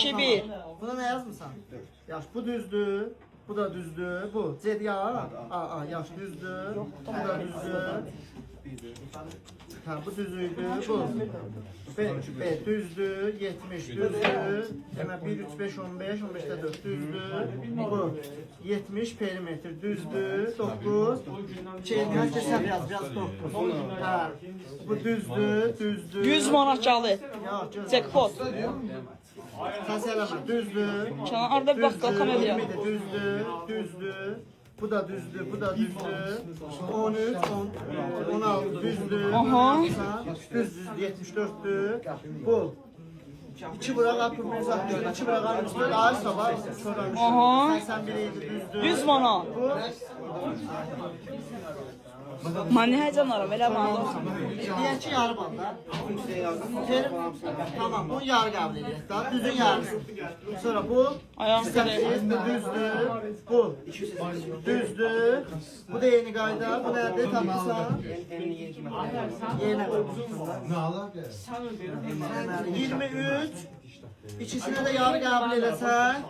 2-1. Buna ne yazmısan? Yaş bu düzdür. Bu da düzdür. Bu. Z ya. A yaş düzdür. Bu da düzdür. Ha bu düzüydü. Bu. B düzdür. 70 düzdür. Hemen 1 3 5 15 15'te 4 düzdür. Bu 70 perimetre düzdür. 9. Herkes sen biraz 9. Ha. Bu düzdür. 100 manat çalı. Ya, Jackpot. Sen selama düzdür. Canan arada bir bakkal kamera. Düzdür. Bu da düzdür, bu da düzdür. 13, 16 düzdür. Aha. Düz 74'tür. Bu. 2 bırak akıllı zaten. 2 bırak akıllı. Ağır sabah. Aha. 81 düzdür. 100 manat. Bu. Mani heyecanlarım elə manat. Diyen ki yarı banda. Tamam bu yarı kabul edilir. Daha düzün yarısı. Sonra bu. Ayağım Bu düzdür. Bu. Düzdür. Bu da yeni qayda. Bu nerede tapırsan? Yeni. 23. İkisine de yarı kabul edersen.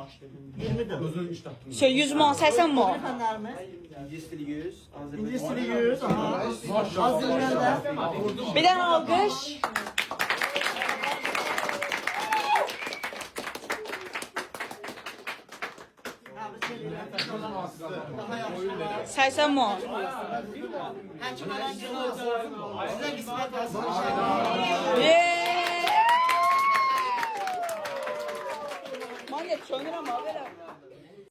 24. Şey 100 manat 80 manat. Efendilerimiz. İngiliz dili 100. Aha. Az dinlerler. Bir dənə alqış. Daha yaxşı. 80 manat. Həkim öğrencisi olsun. Sizə qismət olsun. Mani çönürəm abi elə.